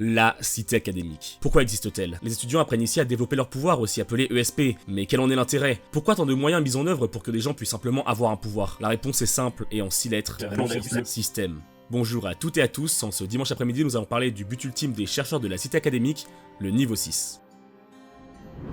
La cité académique. Pourquoi existe-t-elle? Les étudiants apprennent ici à développer leur pouvoir, aussi appelé ESP. Mais quel en est l'intérêt? Pourquoi tant de moyens mis en œuvre pour que des gens puissent simplement avoir un pouvoir? La réponse est simple et en 6 lettres. Système. Bonjour à toutes et à tous, en ce dimanche après-midi nous allons parler du but ultime des chercheurs de la cité académique, le niveau 6.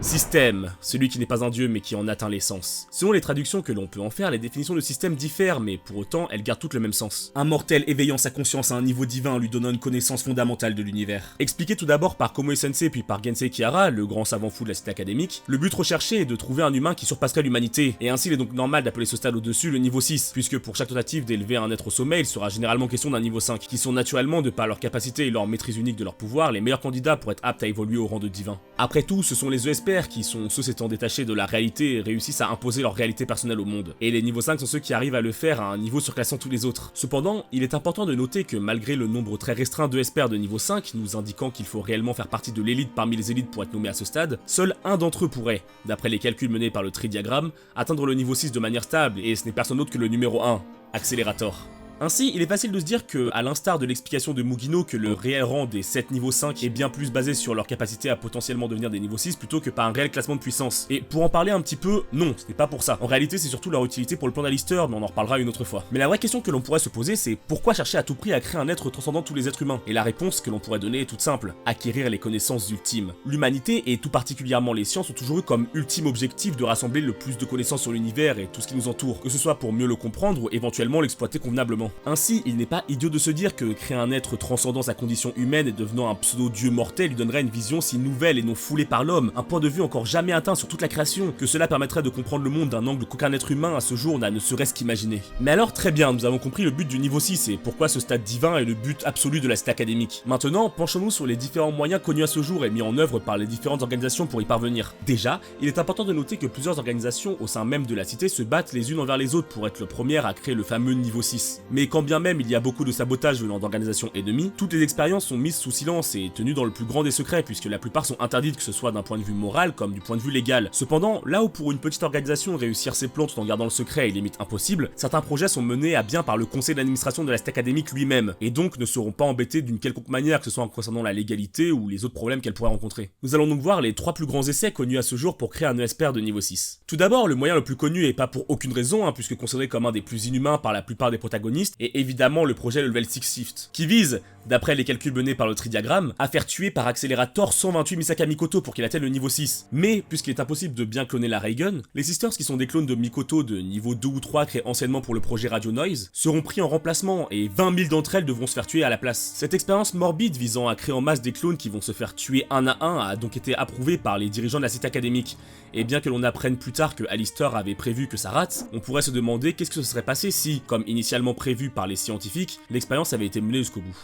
Système, celui qui n'est pas un dieu mais qui en atteint l'essence. Selon les traductions que l'on peut en faire, les définitions de système diffèrent, mais pour autant, elles gardent toutes le même sens. Un mortel éveillant sa conscience à un niveau divin lui donnant une connaissance fondamentale de l'univers. Expliqué tout d'abord par Komoe Sensei puis par Gensei Kihara, le grand savant fou de la cité académique, le but recherché est de trouver un humain qui surpasserait l'humanité, et ainsi il est donc normal d'appeler ce stade au-dessus le niveau 6, puisque pour chaque tentative d'élever un être au sommet, il sera généralement question d'un niveau 5, qui sont naturellement, de par leur capacité et leur maîtrise unique de leur pouvoir, les meilleurs candidats pour être aptes à évoluer au rang de divin. Après tout, ce sont les ESPR qui sont ceux s'étant détachés de la réalité et réussissent à imposer leur réalité personnelle au monde. Et les niveaux 5 sont ceux qui arrivent à le faire à un niveau surclassant tous les autres. Cependant, il est important de noter que malgré le nombre très restreint d'ESPR de niveau 5, nous indiquant qu'il faut réellement faire partie de l'élite parmi les élites pour être nommé à ce stade, seul un d'entre eux pourrait, d'après les calculs menés par le tridiagramme, atteindre le niveau 6 de manière stable, et ce n'est personne d'autre que le numéro 1, Accélérator. Ainsi, il est facile de se dire que, à l'instar de l'explication de Mugino que le réel rang des 7 niveaux 5 est bien plus basé sur leur capacité à potentiellement devenir des niveaux 6 plutôt que par un réel classement de puissance. Et pour en parler un petit peu, non, ce n'est pas pour ça. En réalité, c'est surtout leur utilité pour le plan d'Alistair, mais on en reparlera une autre fois. Mais la vraie question que l'on pourrait se poser, c'est pourquoi chercher à tout prix à créer un être transcendant tous les êtres humains? Et la réponse que l'on pourrait donner est toute simple, acquérir les connaissances ultimes. L'humanité, et tout particulièrement les sciences, ont toujours eu comme ultime objectif de rassembler le plus de connaissances sur l'univers et tout ce qui nous entoure, que ce soit pour mieux le comprendre ou éventuellement l'exploiter convenablement. Ainsi, il n'est pas idiot de se dire que créer un être transcendant sa condition humaine et devenant un pseudo-dieu mortel lui donnerait une vision si nouvelle et non foulée par l'homme, un point de vue encore jamais atteint sur toute la création, que cela permettrait de comprendre le monde d'un angle qu'aucun être humain à ce jour n'a ne serait-ce qu'imaginé. Mais alors très bien, nous avons compris le but du niveau 6 et pourquoi ce stade divin est le but absolu de la cité académique. Maintenant, penchons-nous sur les différents moyens connus à ce jour et mis en œuvre par les différentes organisations pour y parvenir. Déjà, il est important de noter que plusieurs organisations au sein même de la cité se battent les unes envers les autres pour être le premier à créer le fameux niveau 6. Mais quand bien même il y a beaucoup de sabotage venant d'organisations ennemies, toutes les expériences sont mises sous silence et tenues dans le plus grand des secrets puisque la plupart sont interdites que ce soit d'un point de vue moral comme du point de vue légal. Cependant, là où pour une petite organisation réussir ses plans tout en gardant le secret est limite impossible, certains projets sont menés à bien par le conseil d'administration de la cité académique lui-même et donc ne seront pas embêtés d'une quelconque manière que ce soit en concernant la légalité ou les autres problèmes qu'elle pourrait rencontrer. Nous allons donc voir les 3 plus grands essais connus à ce jour pour créer un ESPR de niveau 6. Tout d'abord, le moyen le plus connu et pas pour aucune raison, puisque considéré comme un des plus inhumains par la plupart des protagonistes, est évidemment le projet Level 6 Shift, qui vise, d'après les calculs menés par le tridiagramme, à faire tuer par accélérateur 128 Misaka Mikoto pour qu'il atteigne le niveau 6. Mais, puisqu'il est impossible de bien cloner la Raygun, les Sisters qui sont des clones de Mikoto de niveau 2 ou 3 créés anciennement pour le projet Radio Noise, seront pris en remplacement et 20 000 d'entre elles devront se faire tuer à la place. Cette expérience morbide visant à créer en masse des clones qui vont se faire tuer un à un a donc été approuvée par les dirigeants de la cité académique. Et bien que l'on apprenne plus tard que Alistair avait prévu que ça rate, on pourrait se demander qu'est-ce que ce serait passé si, comme initialement prévu par les scientifiques, l'expérience avait été menée jusqu'au bout.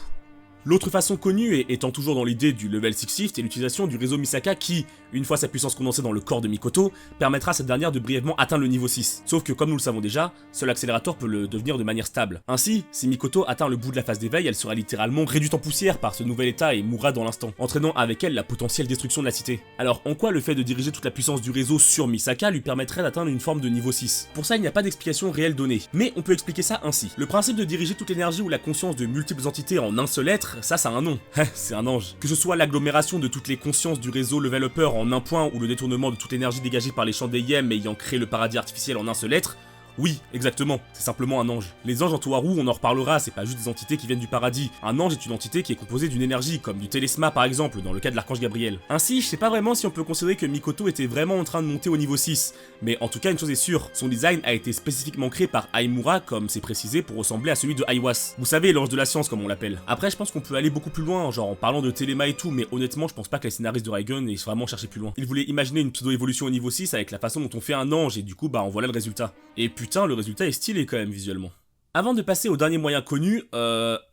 L'autre façon connue, et étant toujours dans l'idée du Level 6 Shift, est l'utilisation du réseau Misaka qui, une fois sa puissance condensée dans le corps de Mikoto, permettra à cette dernière de brièvement atteindre le niveau 6. Sauf que comme nous le savons déjà, seul accélérateur peut le devenir de manière stable. Ainsi, si Mikoto atteint le bout de la phase d'éveil, elle sera littéralement réduite en poussière par ce nouvel état et mourra dans l'instant, entraînant avec elle la potentielle destruction de la cité. Alors en quoi le fait de diriger toute la puissance du réseau sur Misaka lui permettrait d'atteindre une forme de niveau 6? Pour ça, il n'y a pas d'explication réelle donnée, mais on peut expliquer ça ainsi. Le principe de diriger toute l'énergie ou la conscience de multiples entités en un seul être, ça a un nom. C'est un ange. Que ce soit l'agglomération de toutes les consciences du réseau Level Upper en un point ou le détournement de toute l'énergie dégagée par les champs des Yem ayant créé le paradis artificiel en un seul être, oui, exactement, c'est simplement un ange. Les anges en Toaru, on en reparlera, c'est pas juste des entités qui viennent du paradis. Un ange est une entité qui est composée d'une énergie, comme du télesma par exemple, dans le cas de l'archange Gabriel. Ainsi, je sais pas vraiment si on peut considérer que Mikoto était vraiment en train de monter au niveau 6, mais en tout cas une chose est sûre, son design a été spécifiquement créé par Aimura, comme c'est précisé, pour ressembler à celui de Aiwas. Vous savez, l'ange de la science comme on l'appelle. Après, je pense qu'on peut aller beaucoup plus loin, genre en parlant de téléma et tout, mais honnêtement, je pense pas que les scénaristes de Raygun aient vraiment cherché plus loin. Ils voulaient imaginer une pseudo-évolution au niveau 6 avec la façon dont on fait un ange, et du coup, en voilà le résultat. Et putain, le résultat est stylé quand même visuellement. Avant de passer au dernier moyen connu,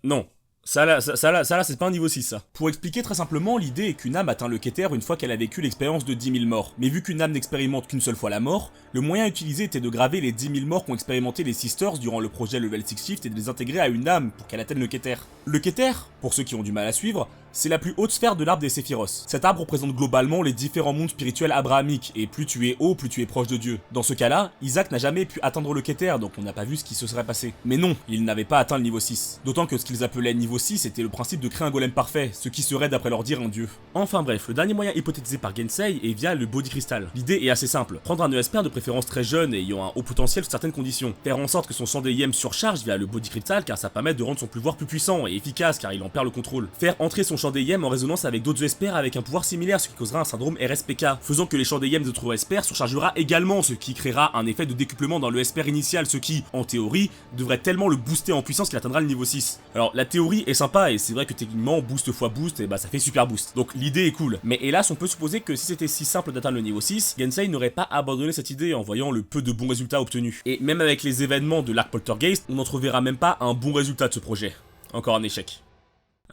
non. Ça là, c'est pas un niveau 6 ça. Pour expliquer très simplement, l'idée est qu'une âme atteint le Keter une fois qu'elle a vécu l'expérience de 10 000 morts. Mais vu qu'une âme n'expérimente qu'une seule fois la mort, le moyen utilisé était de graver les 10 000 morts qu'ont expérimenté les Sisters durant le projet Level 6 Shift et de les intégrer à une âme pour qu'elle atteigne le Keter. Le Keter, pour ceux qui ont du mal à suivre, C'est la plus haute sphère de l'arbre des Séphiros. Cet arbre représente globalement les différents mondes spirituels abrahamiques, et plus tu es haut, plus tu es proche de Dieu. Dans ce cas-là, Isaac n'a jamais pu atteindre le Keter, donc on n'a pas vu ce qui se serait passé. Mais non, il n'avait pas atteint le niveau 6. D'autant que ce qu'ils appelaient niveau 6 était le principe de créer un golem parfait, ce qui serait d'après leur dire un dieu. Enfin bref, le dernier moyen hypothétisé par Gensei est via le Body Crystal. L'idée est assez simple, prendre un ESPR de préférence très jeune et ayant un haut potentiel sous certaines conditions, faire en sorte que son Chandelium surcharge via le Body Crystal car ça permet de rendre son pouvoir plus puissant et efficace car il en perd le contrôle. Faire entrer son Chandelium en résonance avec d'autres ESPR avec un pouvoir similaire, ce qui causera un syndrome RSPK, faisant que les Chandeliums d'autres ESPR surchargera également, ce qui créera un effet de décuplement dans le ESPR initial, ce qui, en théorie, devrait tellement le booster en puissance qu'il atteindra le niveau 6. Alors la théorie est sympa et c'est vrai que techniquement boost fois boost, et bah ça fait super boost. Donc l'idée est cool. Mais hélas on peut supposer que si c'était si simple d'atteindre le niveau 6, Gensei n'aurait pas abandonné cette idée en voyant le peu de bons résultats obtenus. Et même avec les événements de l'arc Poltergeist, on n'entreverra même pas un bon résultat de ce projet. Encore un échec.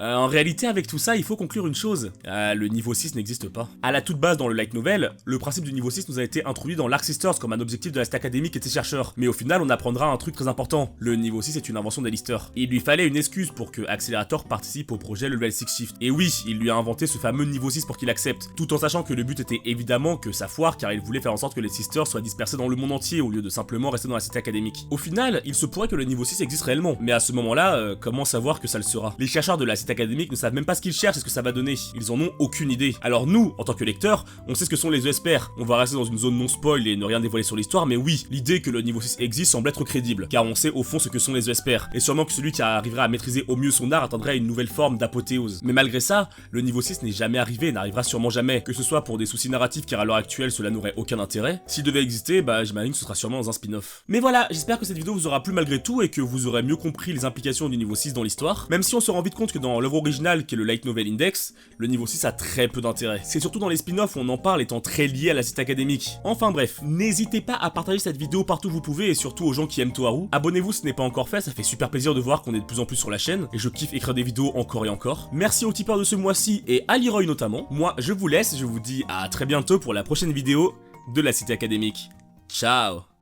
En réalité, avec tout ça, il faut conclure une chose. Le niveau 6 n'existe pas. À la toute base, dans le light novel, le principe du niveau 6 nous a été introduit dans l'Arc Sisters comme un objectif de la cité académique et de ses chercheurs. Mais au final, on apprendra un truc très important. Le niveau 6 est une invention d'Alistair. Il lui fallait une excuse pour que Accelerator participe au projet Level 6 Shift. Et oui, il lui a inventé ce fameux niveau 6 pour qu'il accepte. Tout en sachant que le but était évidemment que ça foire car il voulait faire en sorte que les Sisters soient dispersés dans le monde entier au lieu de simplement rester dans la cité académique. Au final, il se pourrait que le niveau 6 existe réellement. Mais à ce moment-là, comment savoir que ça le sera? Les chercheurs de la cité académique ne savent même pas ce qu'ils cherchent et ce que ça va donner. Ils en ont aucune idée. Alors nous, en tant que lecteurs, on sait ce que sont les ESPR. On va rester dans une zone non spoil et ne rien dévoiler sur l'histoire, mais oui, l'idée que le niveau 6 existe semble être crédible, car on sait au fond ce que sont les ESPR, et sûrement que celui qui arriverait à maîtriser au mieux son art atteindrait une nouvelle forme d'apothéose. Mais malgré ça, le niveau 6 n'est jamais arrivé et n'arrivera sûrement jamais, que ce soit pour des soucis narratifs car à l'heure actuelle cela n'aurait aucun intérêt. S'il devait exister, bah j'imagine que ce sera sûrement dans un spin-off. Mais voilà, j'espère que cette vidéo vous aura plu malgré tout et que vous aurez mieux compris les implications du niveau 6 dans l'histoire, même si on se rend vite compte que dans l'œuvre originale qui est le Light Novel Index, le niveau 6 a très peu d'intérêt. C'est surtout dans les spin-offs où on en parle étant très lié à la cité académique. Enfin bref, n'hésitez pas à partager cette vidéo partout où vous pouvez et surtout aux gens qui aiment Toharu. Abonnez-vous si ce n'est pas encore fait, ça fait super plaisir de voir qu'on est de plus en plus sur la chaîne et je kiffe écrire des vidéos encore et encore. Merci aux tipeurs de ce mois-ci et à Leroy notamment. Moi je vous laisse, je vous dis à très bientôt pour la prochaine vidéo de la cité académique. Ciao.